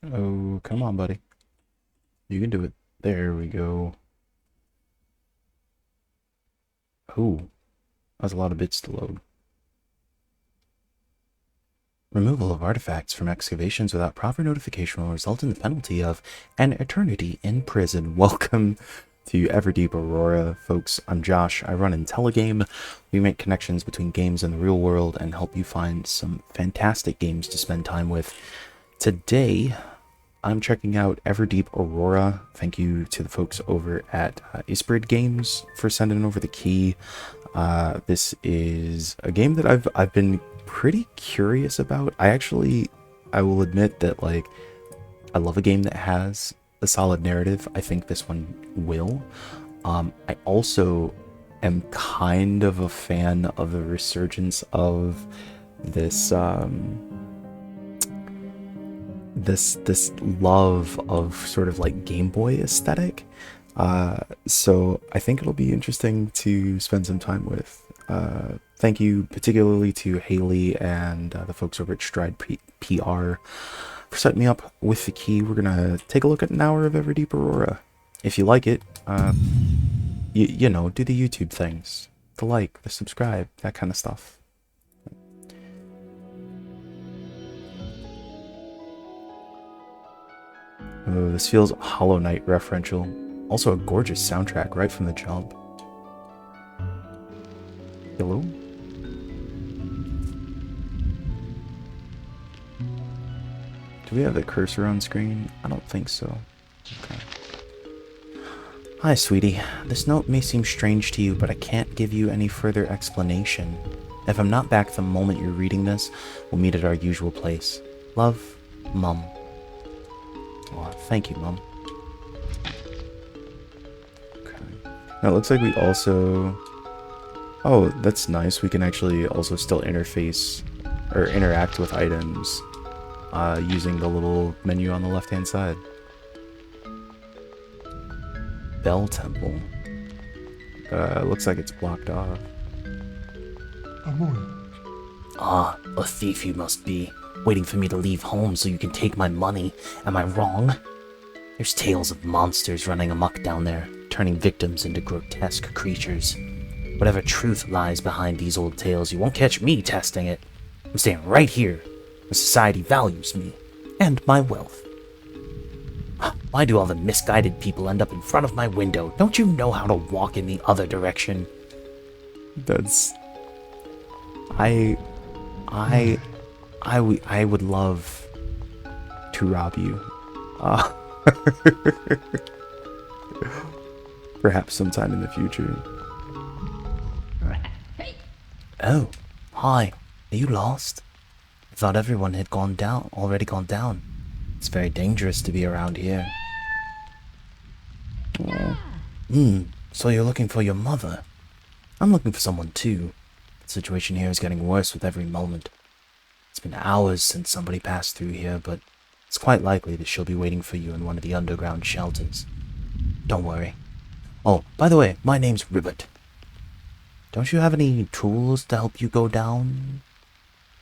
Oh, come on, buddy. You can do it. There we go. Oh, that's a lot of bits to load. Removal of artifacts from excavations without proper notification will result in the penalty of an eternity in prison. Welcome to Everdeep Aurora, folks. I'm Josh. I run Intelligame. We make connections between games and the real world and help you find some fantastic games to spend time with. Today, I'm checking out Everdeep Aurora. Thank you to the folks over at Isbrid Games for sending over the key. This is a game that I've been pretty curious about. I will admit that like I love a game that has a solid narrative. I think this one will. I also am kind of a fan of the resurgence of this this love of sort of like Game Boy aesthetic. So I think it'll be interesting to spend some time with. Thank you particularly to Haley and the folks over at Stride PR for setting me up with the key. We're gonna take a look at an hour of Everdeep Aurora. If you like it, you know, do the YouTube things, the like, the subscribe, that kind of stuff. Oh, this feels Hollow Knight referential. Also a gorgeous soundtrack right from the jump. Hello? Do we have the cursor on screen? I don't think so. Okay. Hi, sweetie. This note may seem strange to you, but I can't give you any further explanation. If I'm not back the moment you're reading this, we'll meet at our usual place. Love, Mum. Oh, thank you, Mum. Okay. Now it looks like we also... Oh, that's nice. We can actually also still interface or interact with items using the little menu on the left-hand side. Bell Temple. Looks like it's blocked off. Ah, a thief you must be, waiting for me to leave home so you can take my money. Am I wrong? There's tales of monsters running amok down there, turning victims into grotesque creatures. Whatever truth lies behind these old tales, you won't catch me testing it. I'm staying right here, where society values me, and my wealth. Why do all the misguided people end up in front of my window? Don't you know how to walk in the other direction? That's... I would love to rob you. Perhaps sometime in the future. Oh, hi. Are you lost? I thought everyone had already gone down. It's very dangerous to be around here. So you're looking for your mother? I'm looking for someone too. The situation here is getting worse with every moment. It's been hours since somebody passed through here, but it's quite likely that she'll be waiting for you in one of the underground shelters. Don't worry. Oh, by the way, my name's Ribbit. Don't you have any tools to help you go down?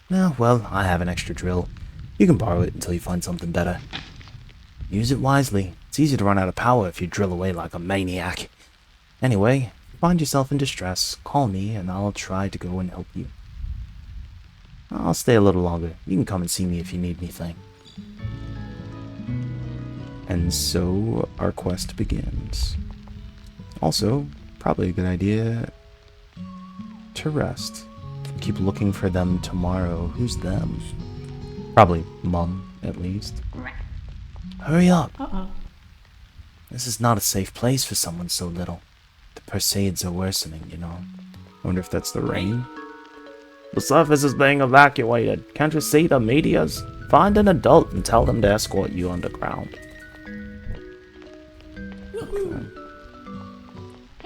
No, well, I have an extra drill. You can borrow it until you find something better. Use it wisely. It's easy to run out of power if you drill away like a maniac. Anyway, if you find yourself in distress, call me and I'll try to go and help you. I'll stay a little longer. You can come and see me if you need anything. And so our quest begins. Also, probably a good idea to rest. Keep looking for them tomorrow. Who's them? Probably Mum, at least. Hurry up. This is not a safe place for someone so little. The Perseids are worsening, you know. I wonder if that's the rain. The surface is being evacuated. Can't you see the meteors? Find an adult and tell them to escort you underground.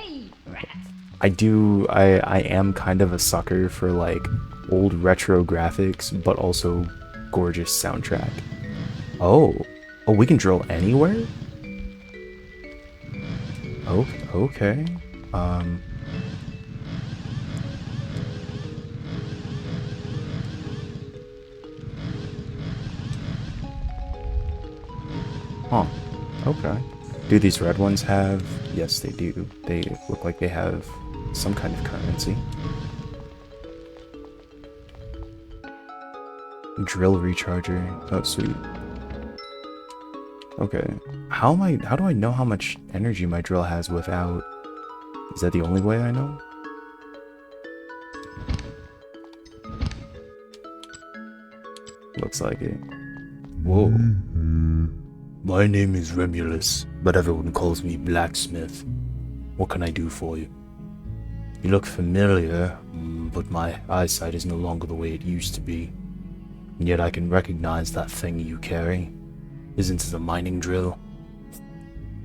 Okay. I am kind of a sucker for like old retro graphics, but also gorgeous soundtrack. Oh, we can drill anywhere? Oh, okay. Huh. Okay. Do these red ones have... Yes, they do. They look like they have some kind of currency. Drill recharger. Oh, sweet. Okay. How do I know how much energy my drill has without... Is that the only way I know? Looks like it. Whoa. My name is Remulus, but everyone calls me Blacksmith. What can I do for you? You look familiar, but my eyesight is no longer the way it used to be. And yet I can recognize that thing you carry. Isn't it a mining drill?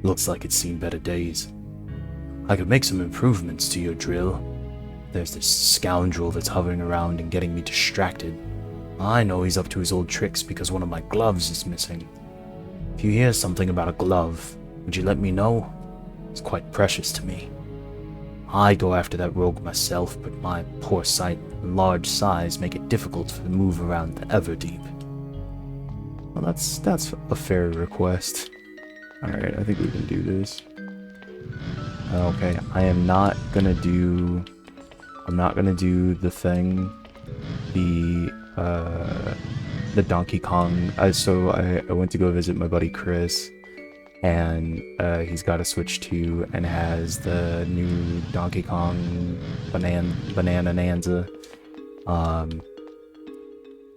Looks like it's seen better days. I could make some improvements to your drill. There's this scoundrel that's hovering around and getting me distracted. I know he's up to his old tricks because one of my gloves is missing. If you hear something about a glove, would you let me know? It's quite precious to me. I go after that rogue myself, but my poor sight and large size make it difficult to move around the Everdeep. Well, that's a fair request. Alright, I think we can do this. Okay, I'm not gonna do the thing. The Donkey Kong. So I went to go visit my buddy Chris, and he's got a Switch 2 and has the new Donkey Kong Banana Nanza.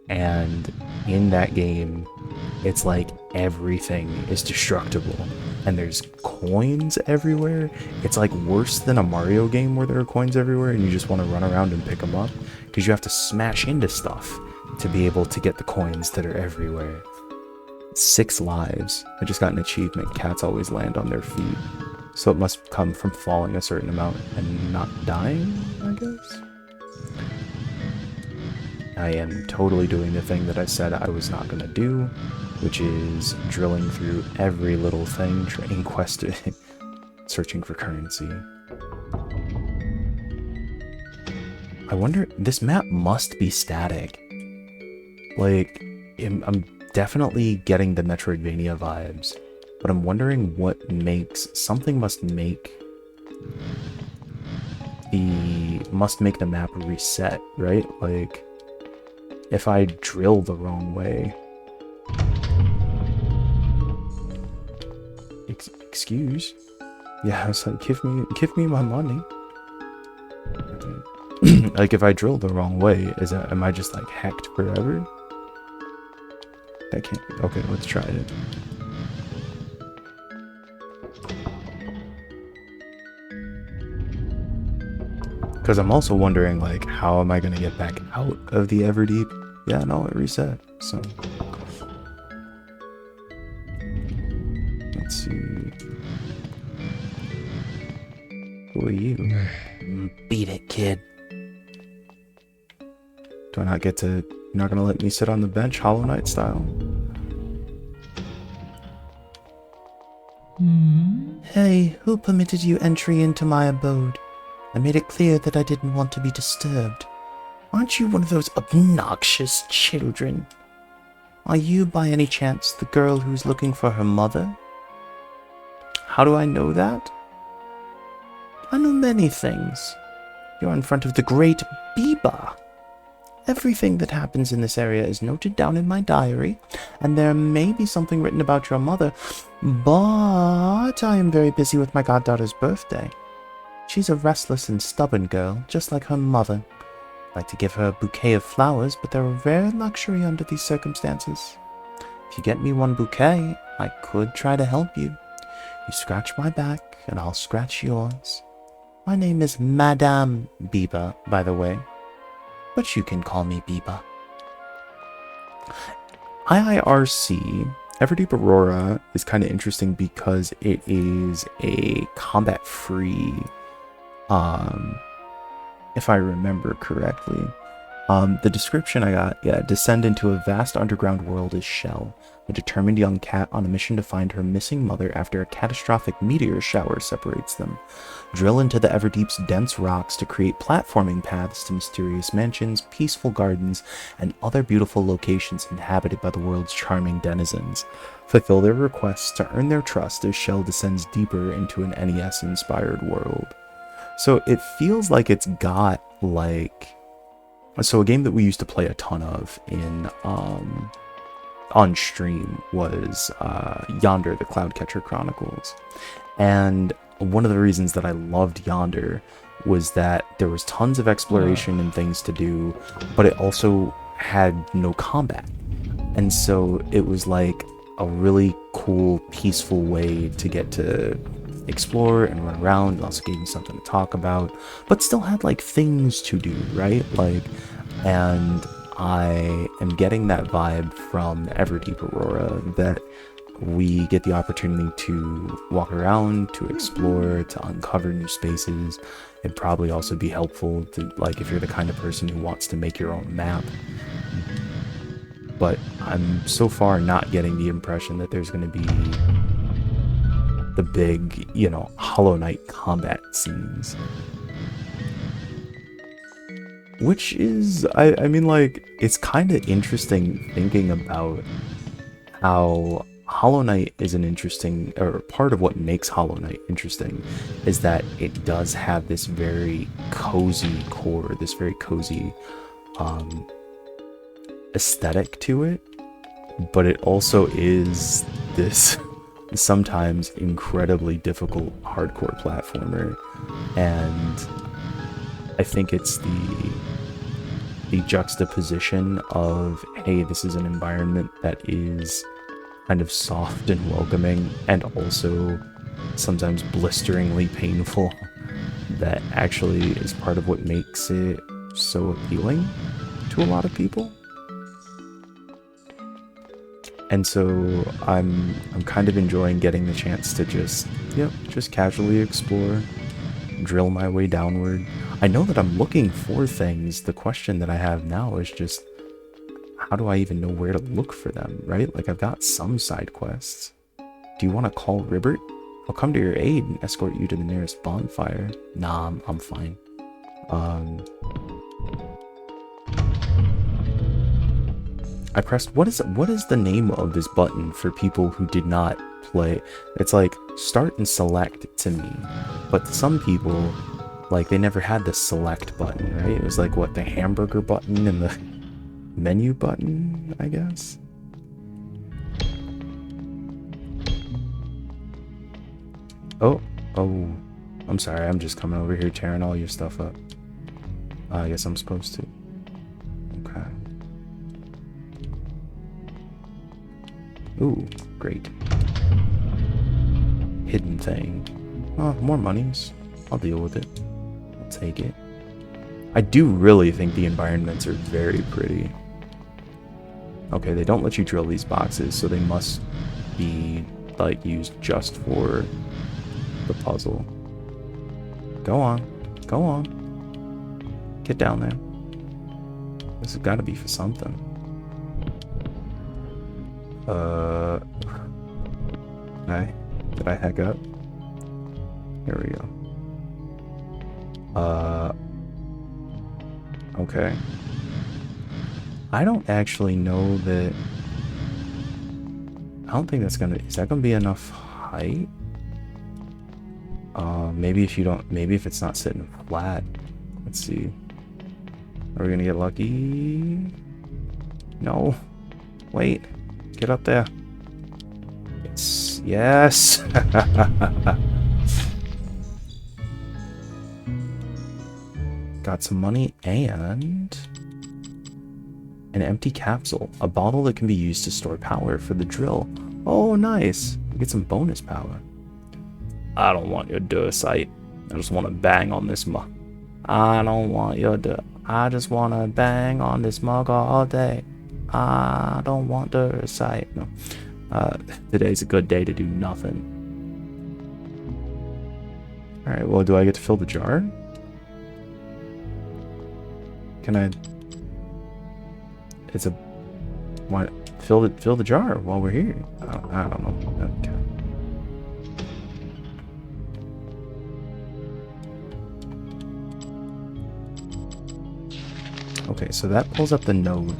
And in that game, it's like everything is destructible, and there's coins everywhere. It's like worse than a Mario game where there are coins everywhere and you just want to run around and pick them up, because you have to smash into stuff to be able to get the coins that are everywhere. 6 lives. I just got an achievement. Cats always land on their feet. So it must come from falling a certain amount and not dying, I guess? I am totally doing the thing that I said I was not going to do, which is drilling through every little thing, train quest, searching for currency. I wonder, this map must be static. Like, I'm definitely getting the Metroidvania vibes, but I'm wondering what makes, something must make the map reset, right? Like, if I drill the wrong way. Excuse? Yeah, I was like, give me my money. Like, if I drill the wrong way, am I just like hacked forever? That can't be. Okay, let's try it. Because I'm also wondering, like, how am I going to get back out of the Everdeep? Yeah, no, it reset, so. Let's see. Who are you? Beat it, kid. Do I not get to... You're not going to let me sit on the bench, Hollow Knight style? Hey, who permitted you entry into my abode? I made it clear that I didn't want to be disturbed. Aren't you one of those obnoxious children? Are you, by any chance, the girl who's looking for her mother? How do I know that? I know many things. You're in front of the great Biba. Everything that happens in this area is noted down in my diary, and there may be something written about your mother, but I am very busy with my goddaughter's birthday. She's a restless and stubborn girl, just like her mother. I'd like to give her a bouquet of flowers, but they're a rare luxury under these circumstances. If you get me one bouquet, I could try to help you. You scratch my back, and I'll scratch yours. My name is Madame Biba, by the way, but you can call me Biba. IIRC, Everdeep Aurora, is kind of interesting because it is a combat-free, if I remember correctly. The description I got, yeah, descend into a vast underground world as shell. a determined young cat on a mission to find her missing mother after a catastrophic meteor shower separates them. Drill into the Everdeep's dense rocks to create platforming paths to mysterious mansions, peaceful gardens, and other beautiful locations inhabited by the world's charming denizens. Fulfill their requests to earn their trust as Shell descends deeper into an NES-inspired world. So it feels like it's got, like... So a game that we used to play a ton of in on stream was Yonder, the Cloudcatcher Chronicles. And one of the reasons that I loved Yonder was that there was tons of exploration and things to do, but it also had no combat. And so it was like a really cool, peaceful way to get to explore and run around. It also gave you something to talk about, but still had like things to do, right? Like, and I am getting that vibe from Everdeep Aurora, that we get the opportunity to walk around, to explore, to uncover new spaces. It'd probably also be helpful to, like, if you're the kind of person who wants to make your own map. But I'm so far not getting the impression that there's going to be the big, you know, Hollow Knight combat scenes. Which is, I mean, like, it's kind of interesting thinking about how Hollow Knight is an interesting, or part of what makes Hollow Knight interesting is that it does have this very cozy core, this very cozy aesthetic to it, but it also is this sometimes incredibly difficult hardcore platformer. And I think it's the juxtaposition of, hey, this is an environment that is kind of soft and welcoming, and also sometimes blisteringly painful, that actually is part of what makes it so appealing to a lot of people. And so I'm kind of enjoying getting the chance to just casually explore, drill my way downward. I know that I'm looking for things. The question that I have now is just, how do I even know where to look for them, right? Like, I've got some side quests. Do you want to call Ribbert? I'll come to your aid and escort you to the nearest bonfire. Nah, I'm fine. I pressed, what is the name of this button for people who did not play? It's like start and select to me, but some people, like, they never had the select button, right? It was like, what, the hamburger button and the menu button, I guess. Oh, I'm sorry, I'm just coming over here tearing all your stuff up. I guess I'm supposed to. Okay. Ooh, great. Hidden thing. Oh, more monies. I'll deal with it. I'll take it. I do really think the environments are very pretty. Okay, they don't let you drill these boxes, so they must be, like, used just for the puzzle. Go on. Go on. Get down there. This has got to be for something. Did I hack up? Here we go. Okay. I don't actually know that... I don't think that's gonna... Is that gonna be enough height? Maybe if you don't... Maybe if it's not sitting flat. Let's see. Are we gonna get lucky? No. Wait. Get up there. It's... Yes! Got some money and... an empty capsule. A bottle that can be used to store power for the drill. Oh, nice. Get some bonus power. I don't want your Duracite. I just want to bang on this mug. I don't want your I just want to bang on this mug all day. I don't want Duracite. No. Today's a good day to do nothing. Alright, well, do I get to fill the jar? Can I... It's a... Why fill the jar while we're here. I don't know. Okay. Okay, so that pulls up the node.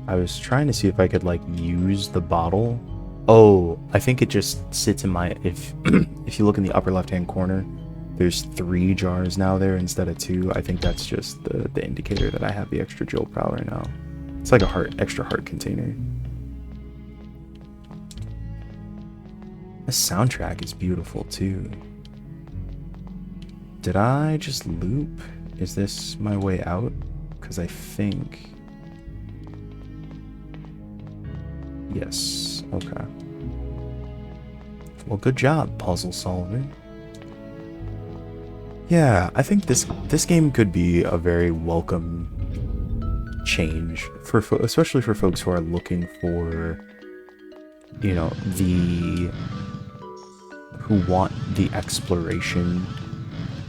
I was trying to see if I could like use the bottle. Oh, I think it just sits in my if if you look in the upper left hand corner, there's 3 jars now there instead of 2. I think that's just the indicator that I have the extra Joe Prowler now. It's like a extra heart container. The soundtrack is beautiful too. Did I just loop? Is this my way out? Because I think... Yes, okay. Well, good job, puzzle solver. Yeah, I think this game could be a very welcome change for especially for folks who are looking for, you know, who want the exploration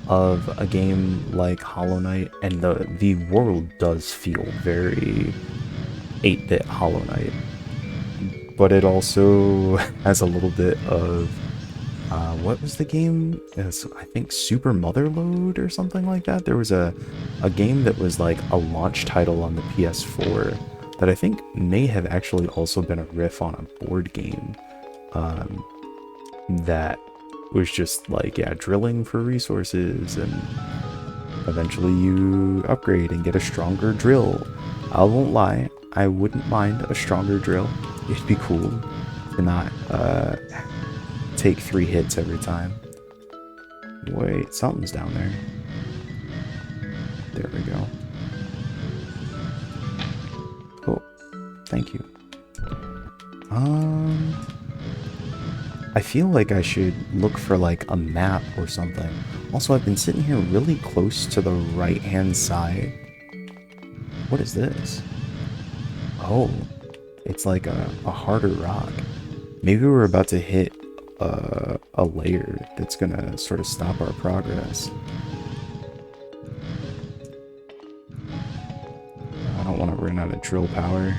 of a game like Hollow Knight, and the world does feel very 8-bit Hollow Knight, but it also has a little bit of what was the game? I think Super Motherload or something like that. There was a game that was like a launch title on the PS4 that I think may have actually also been a riff on a board game that was just like, yeah, drilling for resources, and eventually you upgrade and get a stronger drill. I won't lie, I wouldn't mind a stronger drill. It'd be cool to not take 3 hits every time. Wait, something's down there. There we go. Oh, thank you. I feel like I should look for like a map or something. Also, I've been sitting here really close to the right-hand side. What is this? Oh, it's like a harder rock. Maybe we're about to hit a layer that's gonna sort of stop our progress. I don't want to run out of drill power.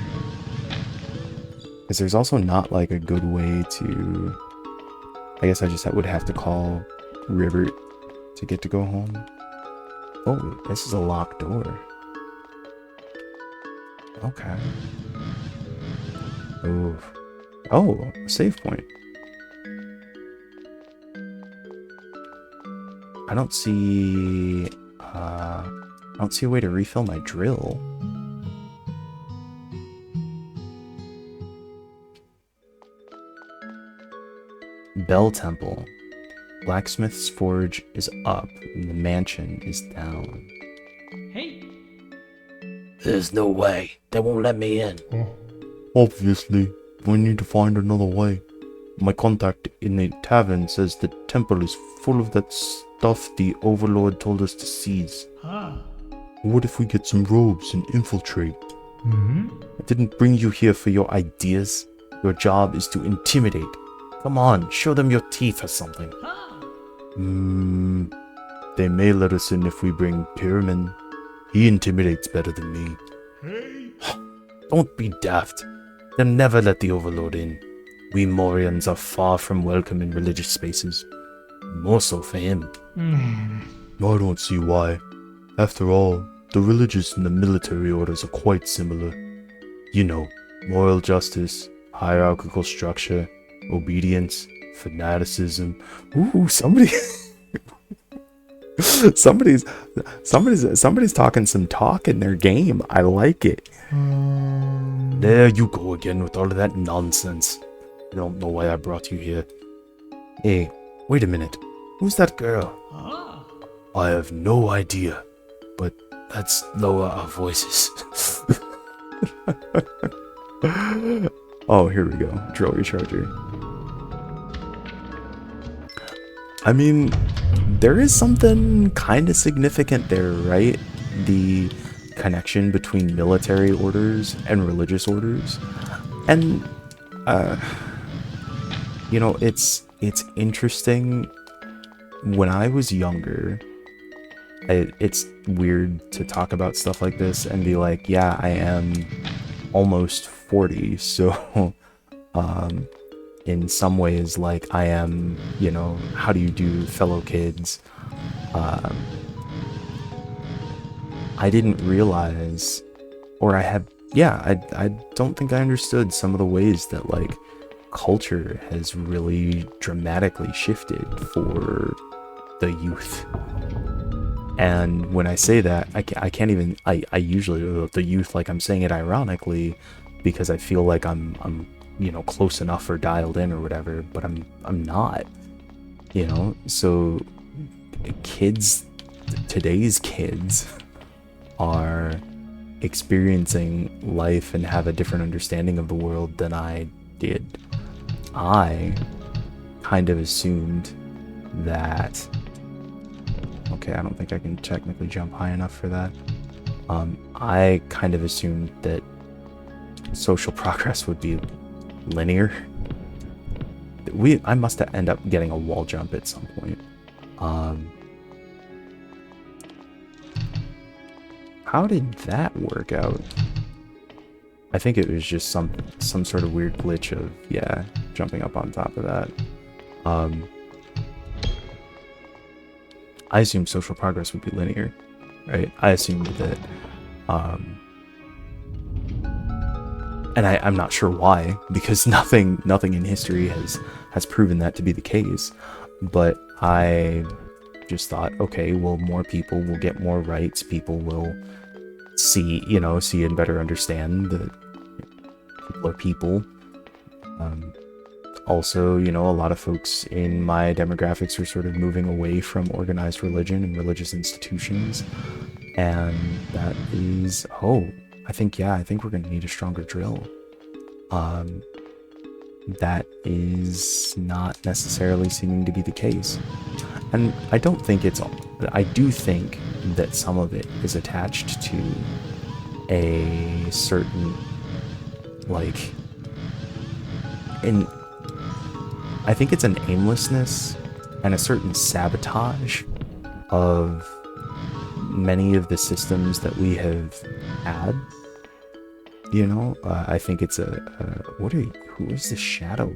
Because there's also not like a good way to... I guess I just would have to call River to get to go home. Oh, this is a locked door. Okay. Oh. Oh, a save point. I don't see a way to refill my drill. Bell Temple. Blacksmith's Forge is up, and the mansion is down. Hey! There's no way. They won't let me in. Obviously, we need to find another way. My contact in the tavern says the temple is full of that stuff the Overlord told us to seize. Ah. What if we get some robes and infiltrate? Mm-hmm. I didn't bring you here for your ideas. Your job is to intimidate. Come on, show them your teeth or something. Ah. They may let us in if we bring Pyramin. He intimidates better than me. Hey! Don't be daft. They'll never let the Overlord in. We Morians are far from welcome in religious spaces. More so for him. I don't see why. After all, the religious and the military orders are quite similar. You know, moral justice, hierarchical structure, obedience, fanaticism. Ooh, somebody's talking some talk in their game. I like it. There you go again with all of that nonsense. I don't know why I brought you here. Hey, wait a minute. Who's that girl? Ah. I have no idea, but let's lower our voices. Oh, here we go. Drill recharger. I mean, there is something kind of significant there, right? The connection between military orders and religious orders. And, you know, it's interesting. When I was younger, it's weird to talk about stuff like this and be like, yeah, I am almost 40, so in some ways, like, I am, you know, how do you do, fellow kids? I didn't realize, or I had, yeah, I don't think I understood some of the ways that, like, culture has really dramatically shifted for the youth. And when I say that, I can't even, I usually, the youth, like, I'm saying it ironically, because I feel like I'm, you know, close enough or dialed in or whatever, but I'm not, you know? So kids, today's kids are experiencing life and have a different understanding of the world than I did. I kind of assumed that, okay, I don't think I can technically jump high enough for that. I kind of assumed that social progress would be linear. I must end up getting a wall jump at some point. How did that work out? I think it was just some sort of weird glitch of, yeah, jumping up on top of that. I assumed social progress would be linear, right? I assumed that, and I'm not sure why, because nothing in history has proven that to be the case. But I just thought, okay, well, more people will get more rights. People will see and better understand that people are people. Also, you know, a lot of folks in my demographics are sort of moving away from organized religion and religious institutions. And that is, I think we're going to need a stronger drill. That is not necessarily seeming to be the case. And I do think that some of it is attached to a certain, like, I think it's an aimlessness and a certain sabotage of many of the systems that we have had. You know, I think it's who is this shadow?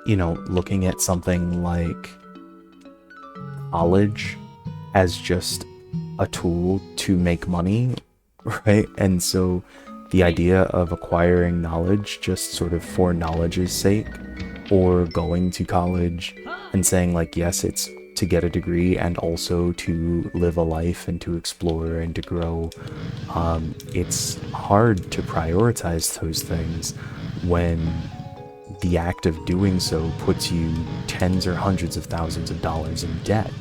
You know, looking at something like college as just a tool to make money, right? And so the idea of acquiring knowledge just sort of for knowledge's sake, or going to college and saying, like, yes, it's to get a degree and also to live a life and to explore and to grow. It's hard to prioritize those things when the act of doing so puts you tens or hundreds of thousands of dollars in debt.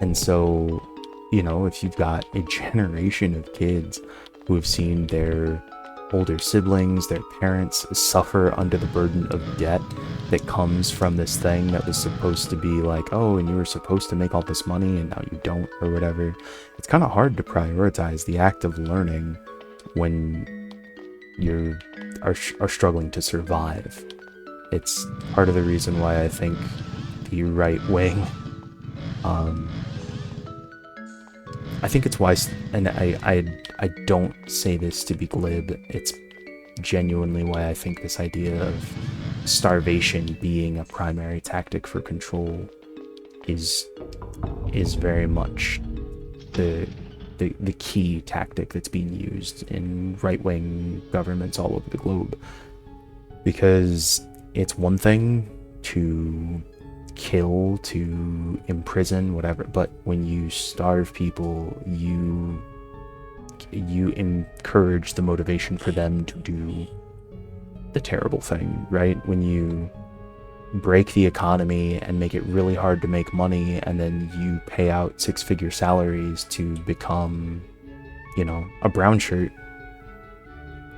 And so, you know, if you've got a generation of kids who have seen their older siblings, their parents, suffer under the burden of debt that comes from this thing that was supposed to be like, oh, and you were supposed to make all this money and now you don't, or whatever, it's kind of hard to prioritize the act of learning when you are struggling to survive. It's part of the reason why I think the right wing, I think it's why, and I don't say this to be glib, it's genuinely why I think this idea of starvation being a primary tactic for control is very much the key tactic that's being used in right-wing governments all over the globe. Because it's one thing to kill, to imprison, whatever, but when you starve people, you encourage the motivation for them to do the terrible thing, right? When you break the economy and make it really hard to make money, and then you pay out six-figure salaries to become, you know, a brown shirt,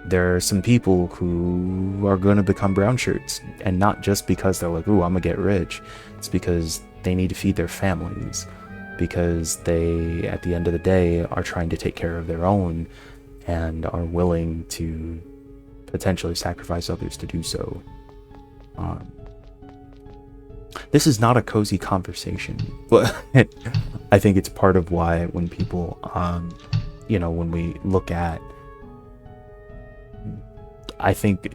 there are some people who are going to become brown shirts, and not just because they're like, ooh, I'm gonna get rich. It's because they need to feed their families, because they, at the end of the day, are trying to take care of their own and are willing to potentially sacrifice others to do so. This is not a cozy conversation, but I think it's part of why when people, when we look at, I think,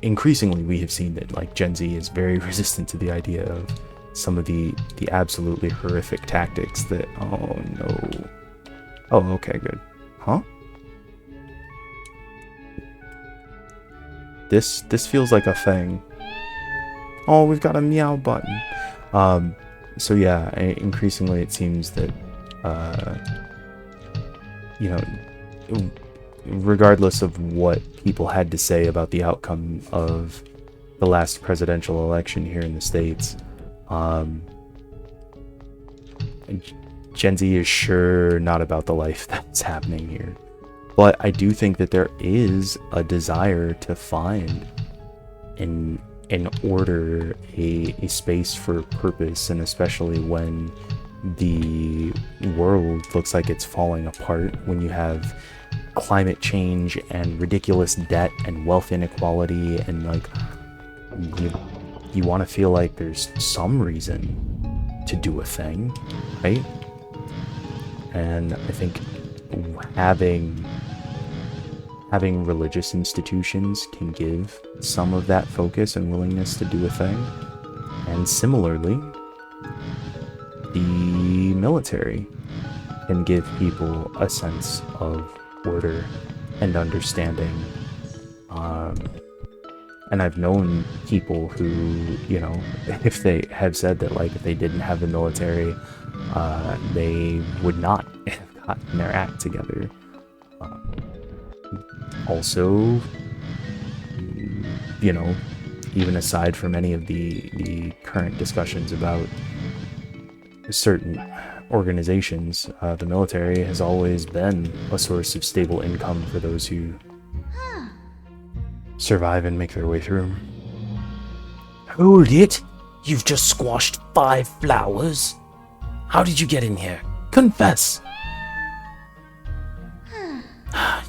increasingly we have seen that like Gen Z is very resistant to the idea of some of the absolutely horrific tactics that, oh no. Oh, okay, good. Huh? This feels like a thing. Oh, we've got a meow button. So yeah, increasingly it seems that, regardless of what people had to say about the outcome of the last presidential election here in the States, Gen Z is sure not about the life that's happening here. But I do think that there is a desire to find in order a space for purpose, and especially when the world looks like it's falling apart, when you have climate change and ridiculous debt and wealth inequality, and like you want to feel like there's some reason to do a thing, right? And I think having religious institutions can give some of that focus and willingness to do a thing. And similarly, the military can give people a sense of order and understanding. And I've known people who, if they have said that, like, if they didn't have the military, they would not have gotten their act together. Also, even aside from any of the current discussions about certain organizations, the military has always been a source of stable income for those who survive and make their way through. Hold it! You've just squashed 5 flowers? How did you get in here? Confess!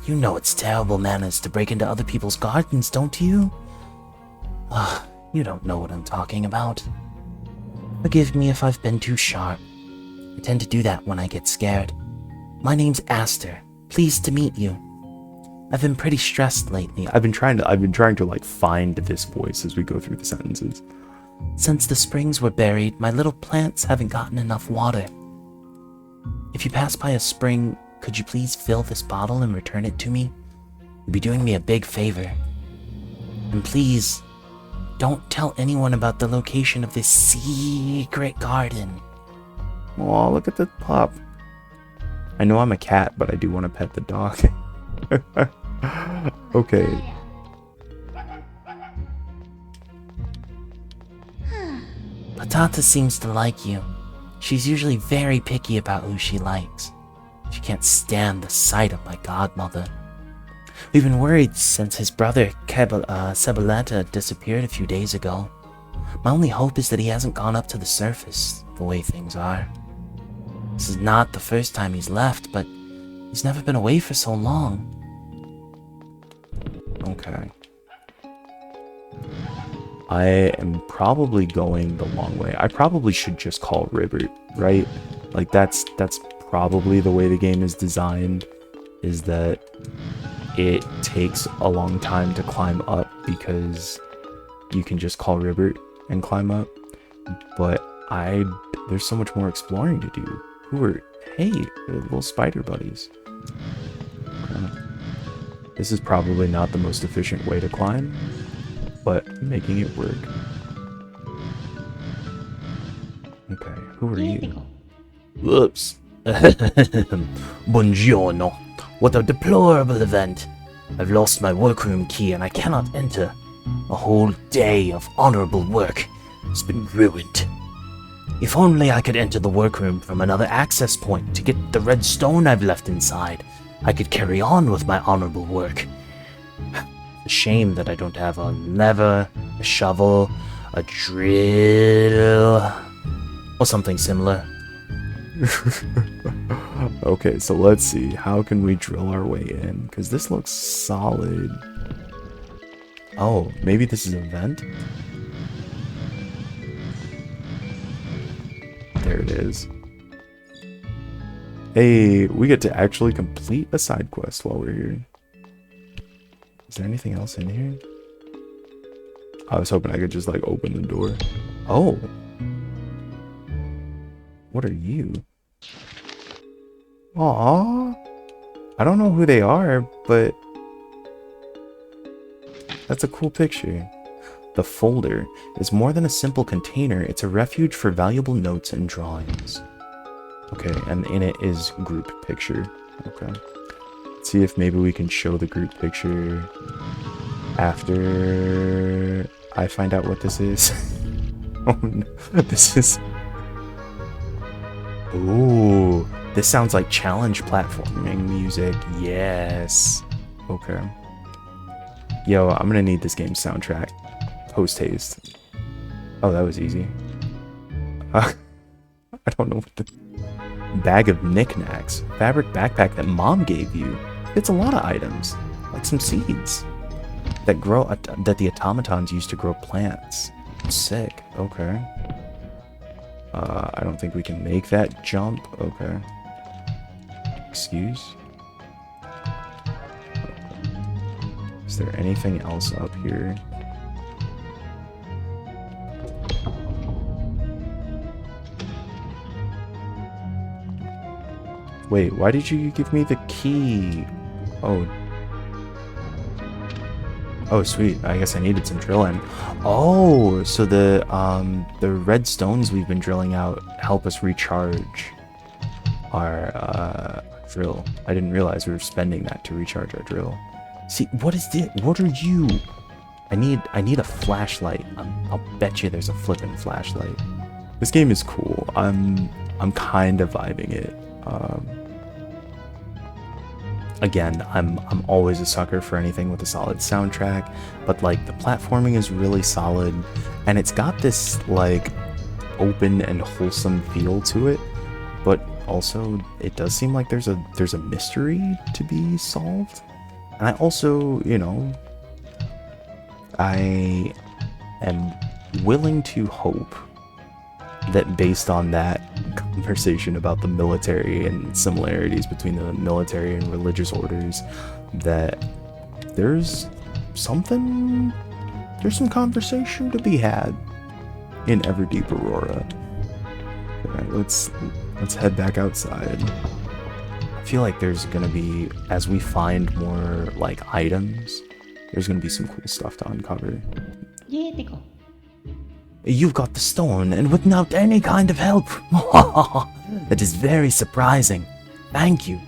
You know it's terrible manners to break into other people's gardens, don't you? You don't know what I'm talking about. Forgive me if I've been too sharp. I tend to do that when I get scared. My name's Aster. Pleased to meet you. I've been pretty stressed lately. I've been trying to like find this voice as we go through the sentences. Since the springs were buried, my little plants haven't gotten enough water. If you pass by a spring, could you please fill this bottle and return it to me? You'd be doing me a big favor. And please, don't tell anyone about the location of this secret garden. Oh, look at the pup. I know I'm a cat, but I do want to pet the dog. Okay. Patata seems to like you. She's usually very picky about who she likes. She can't stand the sight of my godmother. We've been worried since his brother Ceboletta disappeared a few days ago. My only hope is that he hasn't gone up to the surface, the way things are. This is not the first time he's left, but he's never been away for so long. Okay. I am probably going the long way. I probably should just call Ribbert, right? Like that's probably the way the game is designed, is that it takes a long time to climb up because you can just call Ribbert and climb up. But there's so much more exploring to do. Hey, they're little spider buddies. This is probably not the most efficient way to climb, but making it work. Okay, who are you? Whoops. Buongiorno. What a deplorable event. I've lost my workroom key and I cannot enter. A whole day of honorable work has been ruined. If only I could enter the workroom from another access point to get the red stone I've left inside, I could carry on with my honorable work. A shame that I don't have a lever, a shovel, a drill, or something similar. Okay, so let's see. How can we drill our way in? Because this looks solid. Oh, maybe this is a vent? There it is. Hey, we get to actually complete a side quest while we're here. Is there anything else in here? I was hoping I could just, like, open the door. Oh. What are you? Aww. I don't know who they are, but that's a cool picture. The folder is more than a simple container. It's a refuge for valuable notes and drawings. Okay, and in it is group picture. Okay. Let's see if maybe we can show the group picture after I find out what this is. Oh no, this is... Ooh, this sounds like challenge platforming music. Yes. Okay. Yo, I'm gonna need this game's soundtrack. Post haste. Oh, that was easy. I don't know what the... Bag of knickknacks. Fabric backpack that mom gave you. It's a lot of items. Like some seeds. That grow... that the automatons use to grow plants. Sick. Okay. I don't think we can make that jump. Okay. Excuse? Is there anything else up here? Wait, why did you give me the key? Oh. Oh, sweet. I guess I needed some drilling. Oh, so the red stones we've been drilling out help us recharge our drill. I didn't realize we were spending that to recharge our drill. See, what is this? What are you? I need a flashlight. I'll bet you there's a flippin' flashlight. This game is cool. I'm kind of vibing it. Again, I'm always a sucker for anything with a solid soundtrack, but like the platforming is really solid, and it's got this like open and wholesome feel to it, but also it does seem like there's a mystery to be solved. And I also, you know, I am willing to hope that based on that conversation about the military and similarities between the military and religious orders, that there's some conversation to be had in Everdeep Aurora. Alright, let's head back outside. I feel like there's gonna be, as we find more like items, there's gonna be some cool stuff to uncover. You've got the stone, and without any kind of help. That is very surprising. Thank you.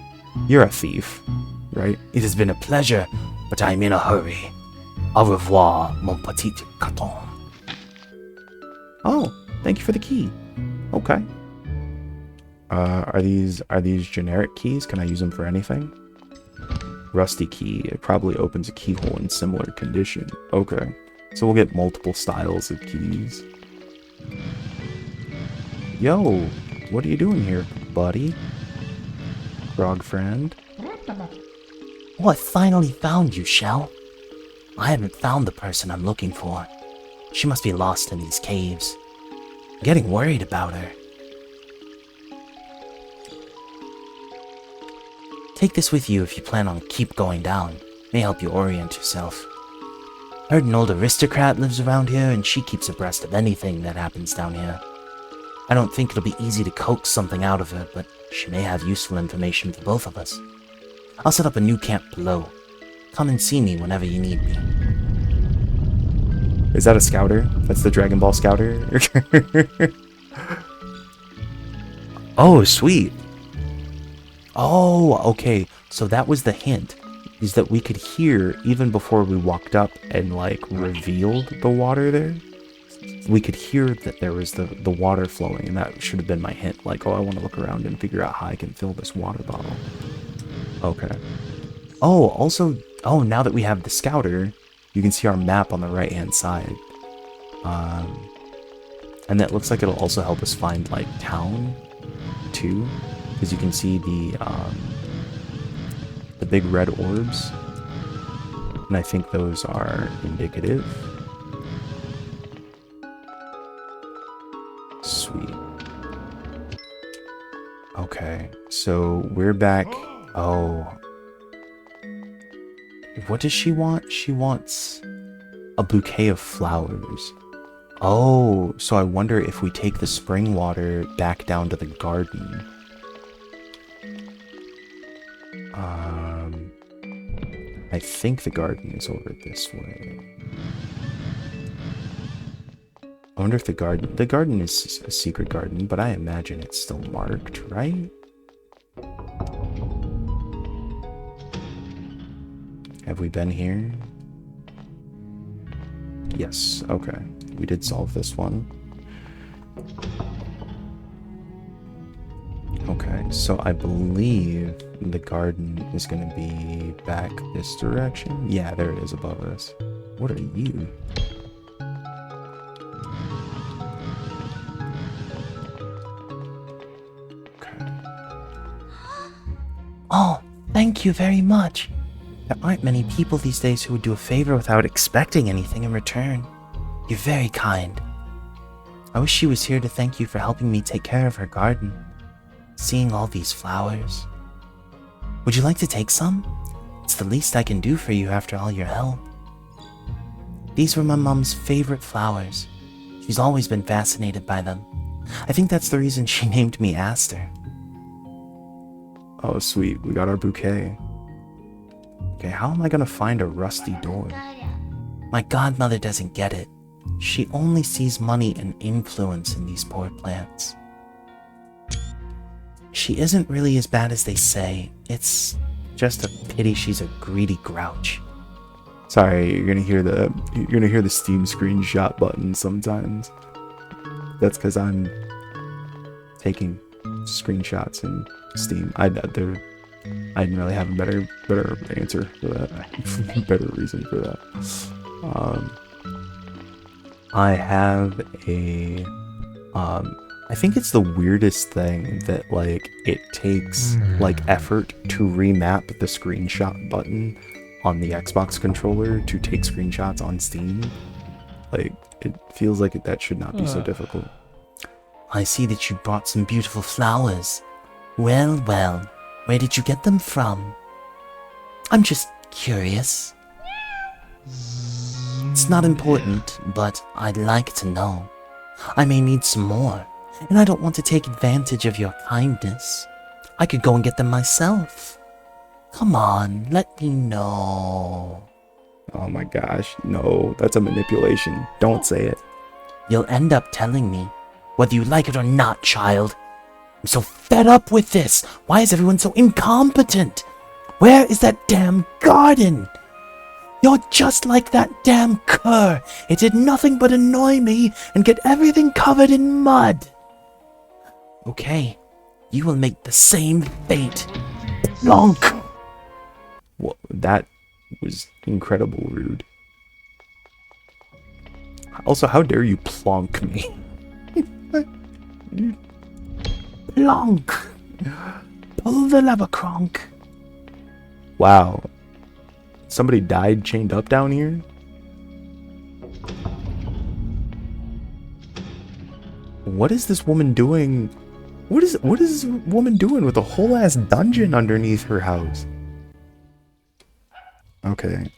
You're a thief, right? It has been a pleasure, but I'm in a hurry. Au revoir, mon petit coton. Oh, thank you for the key. Okay. Are these generic keys? Can I use them for anything? Rusty key. It probably opens a keyhole in similar condition. Okay. So we'll get multiple styles of keys. Yo, what are you doing here, buddy? Frog friend. Oh, I finally found you, Shell. I haven't found the person I'm looking for. She must be lost in these caves. I'm getting worried about her. Take this with you if you plan on keep going down. May help you orient yourself. I heard an old aristocrat lives around here, and she keeps abreast of anything that happens down here. I don't think it'll be easy to coax something out of her, but she may have useful information for both of us. I'll set up a new camp below. Come and see me whenever you need me. Is that a scouter? That's the Dragon Ball scouter? Oh, sweet. Oh, okay. So that was the hint. Is that we could hear, even before we walked up and, like, revealed the water there, we could hear that there was the water flowing, and that should have been my hint. Like, oh, I want to look around and figure out how I can fill this water bottle. Okay. Oh, also, oh, now that we have the scouter, you can see our map on the right-hand side. And that looks like it'll also help us find, like, town, too. Because you can see the big red orbs, and I think those are indicative. Sweet. So we're back. Oh. What does she want? She wants a bouquet of flowers. Oh, so I wonder if we take the spring water back down to the garden. I think the garden is over this way. I wonder if the garden is a secret garden, but I imagine it's still marked, right? Have we been here? Yes, okay. We did solve this one. Okay, so I believe the garden is going to be back this direction. Yeah, there it is above us. What are you? Okay. Oh, thank you very much. There aren't many people these days who would do a favor without expecting anything in return. You're very kind. I wish she was here to thank you for helping me take care of her garden. Seeing all these flowers. Would you like to take some? It's the least I can do for you after all your help. These were my mom's favorite flowers. She's always been fascinated by them. I think that's the reason she named me Aster. Oh, sweet. We got our bouquet. Okay, how am I gonna find a rusty door? My godmother doesn't get it. She only sees money and influence in these poor plants. She isn't really as bad as they say. It's just a pity she's a greedy grouch. Sorry, you're gonna hear the Steam screenshot button sometimes. That's because I'm taking screenshots in Steam. I didn't really have a better answer for that. Better reason for that. I have a I think it's the weirdest thing that like it takes like effort to remap the screenshot button on the Xbox controller to take screenshots on Steam. Like it feels like that should not be so difficult. I see that you brought some beautiful flowers. Well, well, where did you get them from? I'm just curious. It's not important, but I'd like to know. I may need some more, and I don't want to take advantage of your kindness. I could go and get them myself. Come on, let me know. Oh my gosh, no, that's a manipulation. Don't say it. You'll end up telling me, whether you like it or not, child. I'm so fed up with this. Why is everyone so incompetent? Where is that damn garden? You're just like that damn cur. It did nothing but annoy me and get everything covered in mud. Okay, you will make the same fate. Plonk! Well, that was incredible rude. Also, how dare you plonk me? Plonk! Pull the lever, Kronk. Wow. Somebody died chained up down here? What is this woman doing? What is this woman doing with a whole ass dungeon underneath her house? Okay,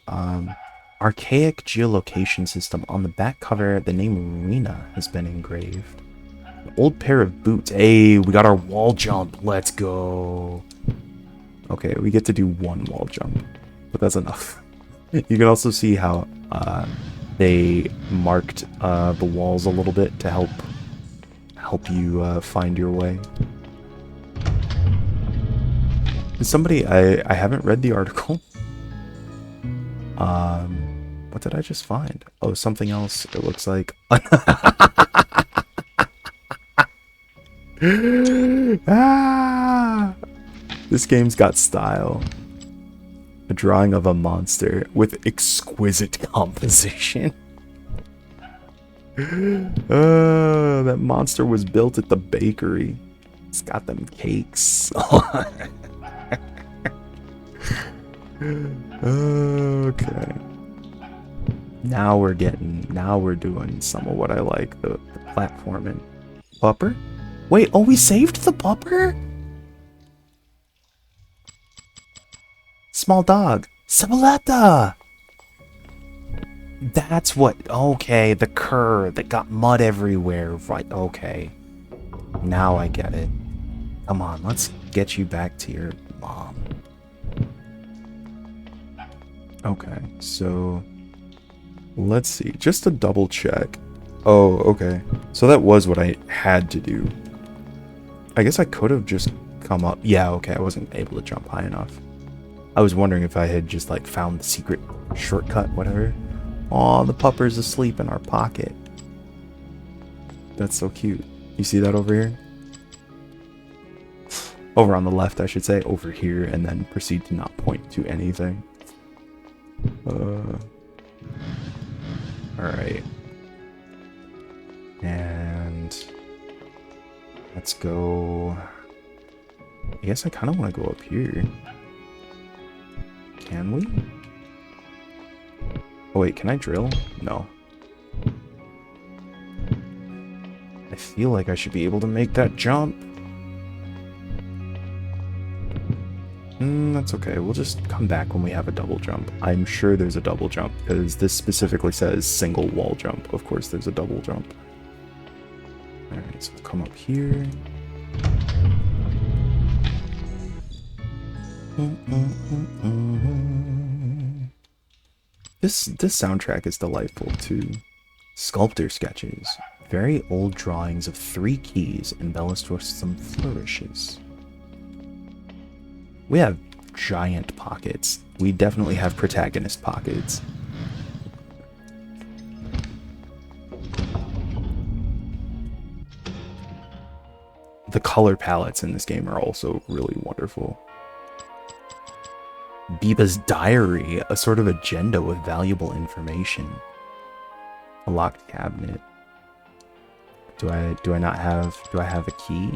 archaic geolocation system. On the back cover, the name Rena has been engraved. An old pair of boots. Hey, we got our wall jump. Let's go. Okay, we get to do one wall jump, but that's enough. You can also see how they marked the walls a little bit to help you find your way. Somebody, I haven't read the article. What did I just find? Oh, something else. It looks like. Ah! This game's got style. A drawing of a monster with exquisite composition. That monster was built at the bakery. It's got them cakes. Okay. Now we're doing some of what I like, the platforming. Pupper? Wait, oh, we saved the pupper? Small dog. Sibiletta! That's what... Okay, the cur that got mud everywhere. Right, okay. Now I get it. Come on, let's get you back to your mom. Okay, so... Let's see, just to double check. Oh, okay. So that was what I had to do. I guess I could have just come up. Yeah, okay, I wasn't able to jump high enough. I was wondering if I had just, like, found the secret shortcut, whatever. Aw, the pupper's asleep in our pocket. That's so cute. You see that over here? Over on the left, I should say. Over here, and then proceed to not point to anything. Alright. And... let's go... I guess I kind of want to go up here. Can we? Oh wait, can I drill? No. I feel like I should be able to make that jump. That's okay. We'll just come back when we have a double jump. I'm sure there's a double jump, because this specifically says single wall jump. Of course there's a double jump. Alright, so we'll come up here. This soundtrack is delightful too. Sculptor sketches. Very old drawings of 3 keys embellished with some flourishes. We have giant pockets. We definitely have protagonist pockets. The color palettes in this game are also really wonderful. Biba's diary, a sort of agenda with valuable information. A locked cabinet. Do I have a key?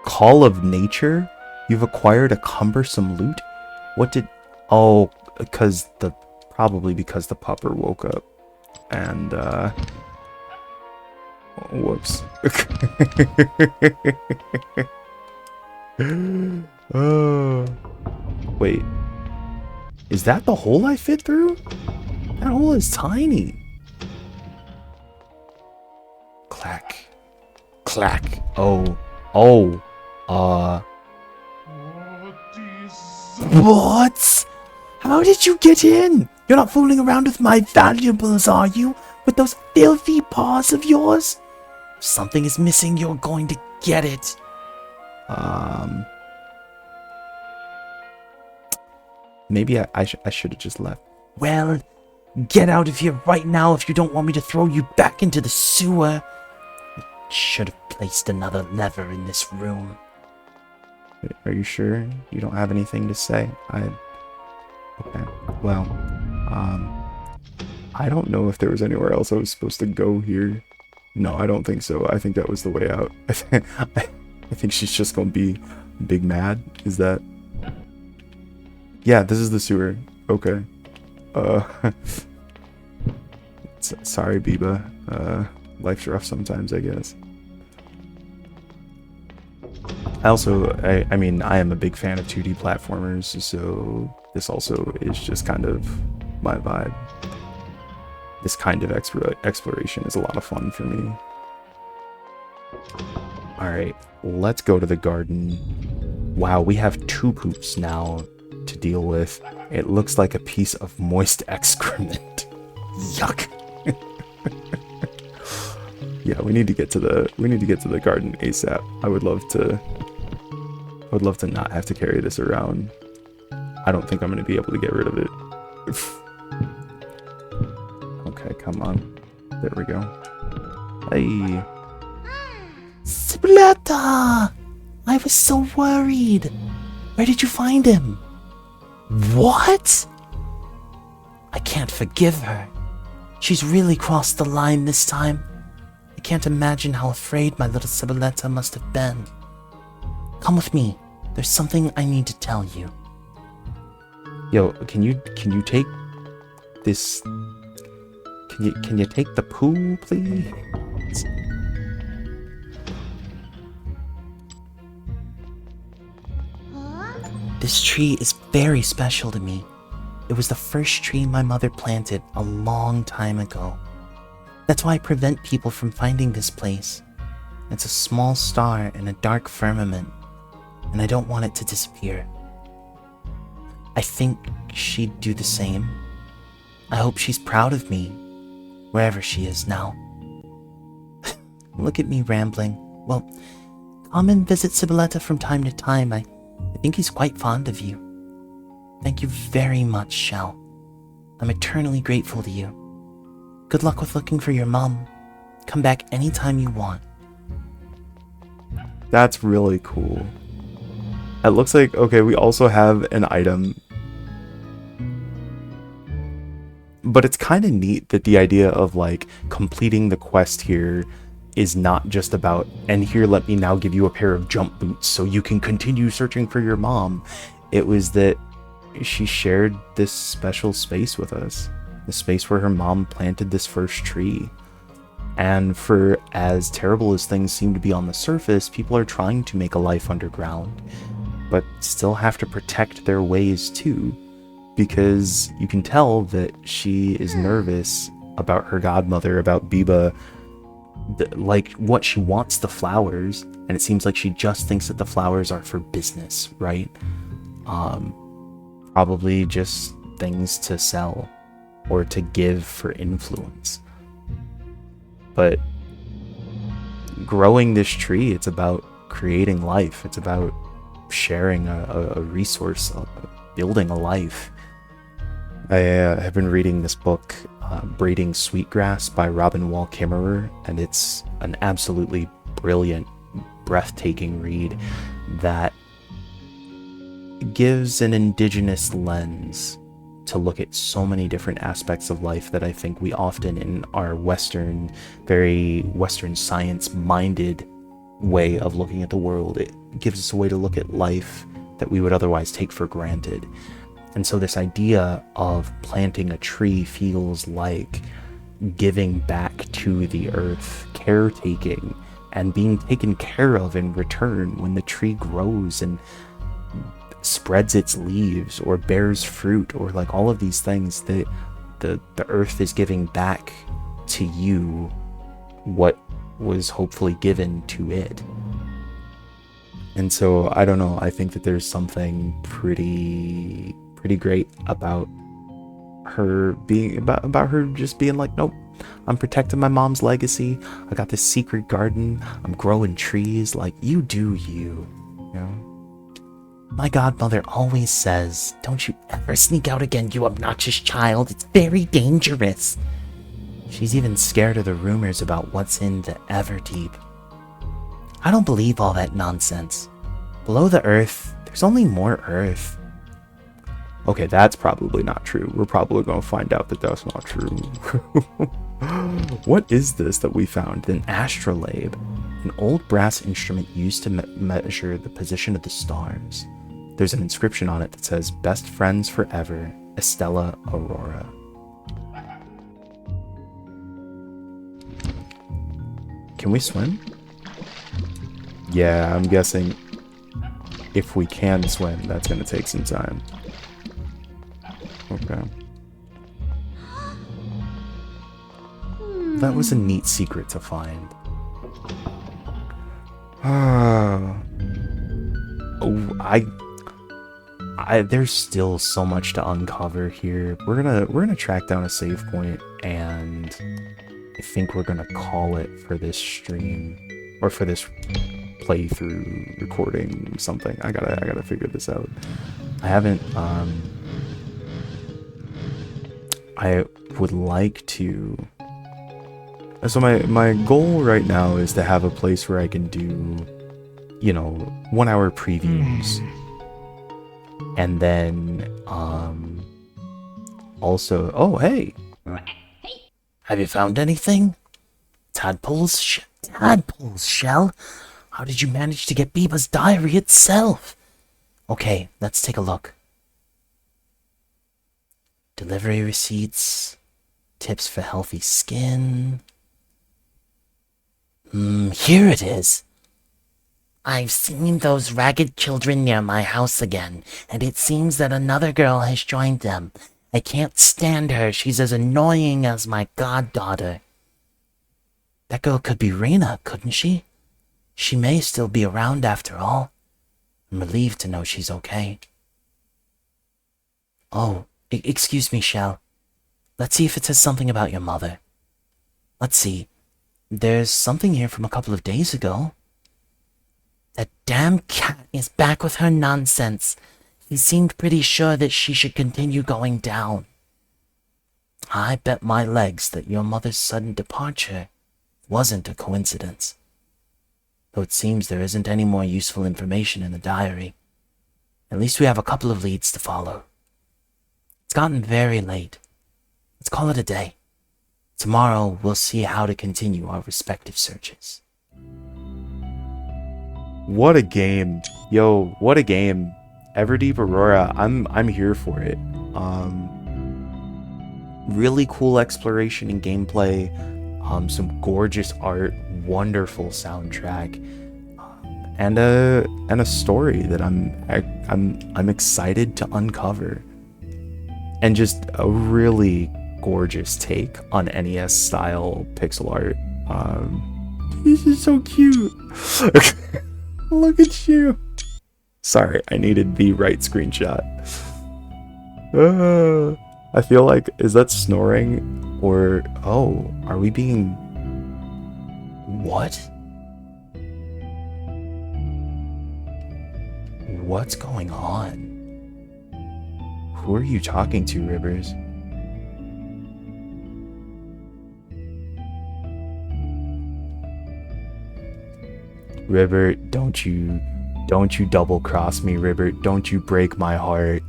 Call of nature? You've acquired a cumbersome loot? What did... Oh, probably because the pupper woke up. And, whoops. Wait. Is that the hole I fit through? That hole is tiny. Clack. Clack. Oh. What? How did you get in? You're not fooling around with my valuables, are you? With those filthy paws of yours? If something is missing, you're going to get it. Maybe I should have just left. Well, get out of here right now if you don't want me to throw you back into the sewer. I should have placed another lever in this room. Are you sure you don't have anything to say? Okay. Well, I don't know if there was anywhere else I was supposed to go here. No, I don't think so. I think that was the way out. I think she's just gonna be big mad. Is that... Yeah, this is the sewer. Okay. Sorry, Biba. Life's rough sometimes, I guess. I mean, I am a big fan of 2D platformers, so this also is just kind of my vibe. This kind of exploration is a lot of fun for me. Alright, let's go to the garden. Wow, we have 2 poops now to deal with. It looks like a piece of moist excrement. Yuck. Yeah, we need to get to the garden ASAP. I would love to not have to carry this around. I don't think I'm going to be able to get rid of it. Okay, come on. There we go. Hey. Sibiletta! I was so worried. Where did you find him? What? I can't forgive her. She's really crossed the line this time. I can't imagine how afraid my little Sibiletta must have been. Come with me. There's something I need to tell you. Yo, can you take this? Can you take the poo, please? This tree is very special to me. It was the first tree my mother planted a long time ago. That's why I prevent people from finding this place. It's a small star in a dark firmament, and I don't want it to disappear. I think she'd do the same. I hope she's proud of me, wherever she is now. Look at me rambling. Well, come and visit Sibiletta from time to time. I think he's quite fond of you. Thank you very much, Shell. I'm eternally grateful to you. Good luck with looking for your mom. Come back anytime you want. That's really cool. It looks like, okay, we also have an item. But it's kind of neat that the idea of like completing the quest here is not just about, and here let me now give you a pair of jump boots so you can continue searching for your mom. It was that she shared this special space with us. The space where her mom planted this first tree. And for as terrible as things seem to be on the surface, people are trying to make a life underground, but still have to protect their ways too. Because you can tell that she is nervous about her godmother, about Biba, like what she wants the flowers, and it seems like she just thinks that the flowers are for business, right? Probably just things to sell or to give for influence. But growing this tree, it's about creating life. It's about sharing a resource, building a life. I have been reading this book, Braiding Sweetgrass by Robin Wall Kimmerer, and it's an absolutely brilliant, breathtaking read that gives an indigenous lens to look at so many different aspects of life that I think we often, in our Western, very Western science-minded way of looking at the world, it gives us a way to look at life that we would otherwise take for granted. And so this idea of planting a tree feels like giving back to the earth, caretaking, and being taken care of in return when the tree grows and spreads its leaves or bears fruit, or like all of these things that the earth is giving back to you what was hopefully given to it. And so I don't know, I think that there's something pretty great about her being about her just being like, nope, I'm protecting my mom's legacy. I got this secret garden. I'm growing trees. Like, you do you know? My godmother always says, don't you ever sneak out again, you obnoxious child. It's very dangerous. She's even scared of the rumors about what's in the Everdeep. I don't believe all that nonsense. Below the earth, there's only more earth. Okay, that's probably not true. We're probably going to find out that that's not true. What is this that we found? An astrolabe, an old brass instrument used to measure the position of the stars. There's an inscription on it that says, "Best friends forever, Estella Aurora." Can we swim? Yeah, I'm guessing if we can swim, that's going to take some time. Okay. That was a neat secret to find. There's still so much to uncover here. We're gonna track down a save point, and I think we're gonna call it for this stream, or for this playthrough recording something. I gotta figure this out. I haven't I would like to. So my goal right now is to have a place where I can do, 1 hour previews. And then also, oh hey, Have you found anything? Tadpoles, Shell? How did you manage to get Biba's diary itself? Okay, let's take a look. Delivery receipts, tips for healthy skin. Here it is. I've seen those ragged children near my house again, and it seems that another girl has joined them. I can't stand her. She's as annoying as my goddaughter. That girl could be Rena, couldn't she? She may still be around after all. I'm relieved to know she's okay. Oh, excuse me, Shell. Let's see if it says something about your mother. Let's see. There's something here from a couple of days ago. That damn cat is back with her nonsense. He seemed pretty sure that she should continue going down. I bet my legs that your mother's sudden departure wasn't a coincidence. Though it seems there isn't any more useful information in the diary. At least we have a couple of leads to follow. It's gotten very late. Let's call it a day. Tomorrow we'll see how to continue our respective searches. What a game. Yo, what a game. Everdeep Aurora, I'm here for it. Really cool exploration and gameplay. Some gorgeous art, wonderful soundtrack, and a story that I'm excited to uncover. And just a really gorgeous take on NES style pixel art. This is so cute. Look at you. Sorry, I needed the right screenshot. I feel like, is that snoring? Or, oh, are we being... What? What's going on? Who are you talking to, Rivers? River, don't you double cross me, River. Don't you break my heart.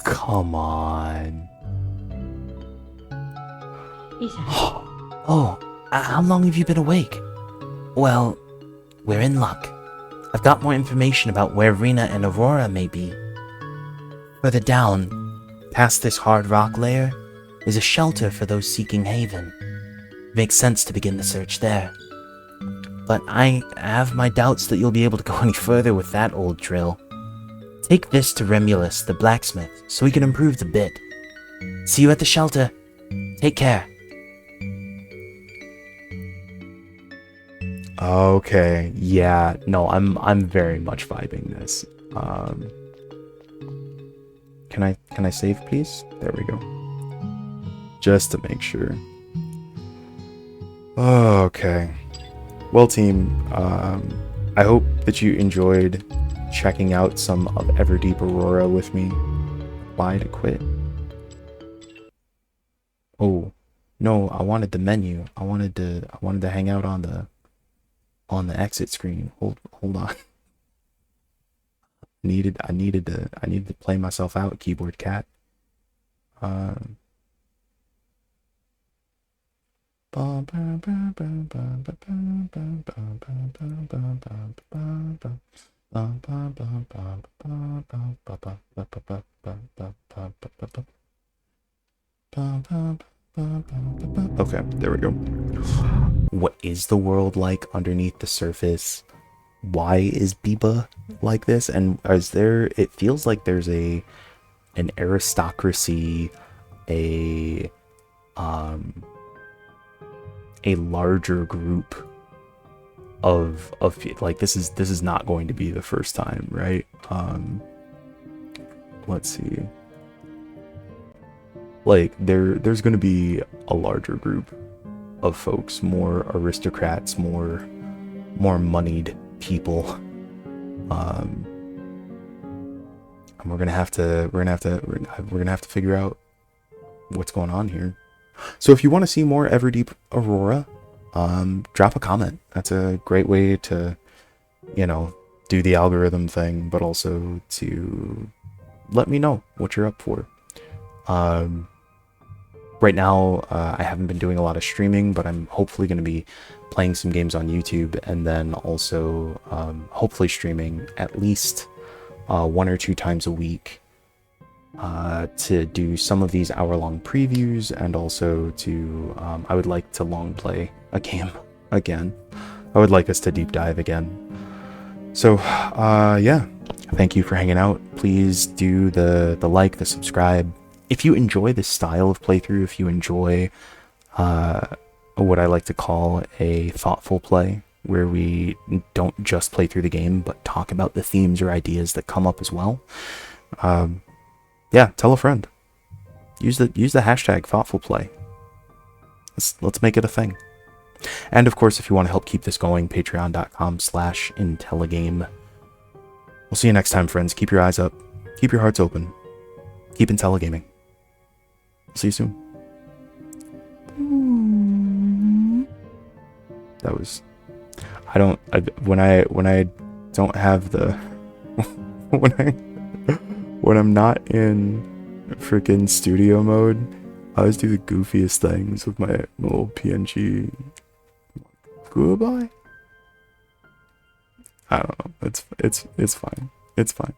Come on. Oh, how long have you been awake? Well, we're in luck. I've got more information about where Rena and Aurora may be. Further down, past this hard rock layer, is a shelter for those seeking haven. It makes sense to begin the search there. But I have my doubts that you'll be able to go any further with that old drill. Take this to Remulus, the blacksmith, so we can improve the bit. See you at the shelter. Take care. Okay, yeah, no, I'm very much vibing this. Can I save, please? There we go. Just to make sure. Okay. Well, team, I hope that you enjoyed checking out some of Everdeep Aurora with me. Why to quit? Oh, no, I wanted the menu. I wanted to hang out on the exit screen. Hold on. I needed to play myself out, keyboard cat. Okay, there we go. What is the world like underneath the surface? Why is Biba like this? And is there, it feels like there's an aristocracy, a larger group of like, this is not going to be the first time, right? Let's see. Like, there's going to be a larger group of folks, more aristocrats, more moneyed people, and we're gonna have to figure out what's going on here. So if you want to see more Everdeep Aurora, drop a comment. That's a great way to, do the algorithm thing, but also to let me know what you're up for. Right now, I haven't been doing a lot of streaming, but I'm hopefully going to be playing some games on YouTube, and then also hopefully streaming at least 1 or 2 times a week to do some of these hour-long previews, and also to I would like to long play a game again. I would like us to deep dive again. So yeah, thank you for hanging out. Please do the like, the subscribe. If you enjoy this style of playthrough, if you enjoy what I like to call a thoughtful play, where we don't just play through the game but talk about the themes or ideas that come up as well, yeah, tell a friend. Use the hashtag thoughtful play. Let's make it a thing. And of course, if you want to help keep this going, patreon.com/Intelligame. We'll see you next time, friends. Keep your eyes up. Keep your hearts open. Keep Intelligaming. See you soon. That was... when I don't have the... when I'm not in freaking studio mode, I always do the goofiest things with my little PNG. Goodbye. I don't know. It's fine. It's fine.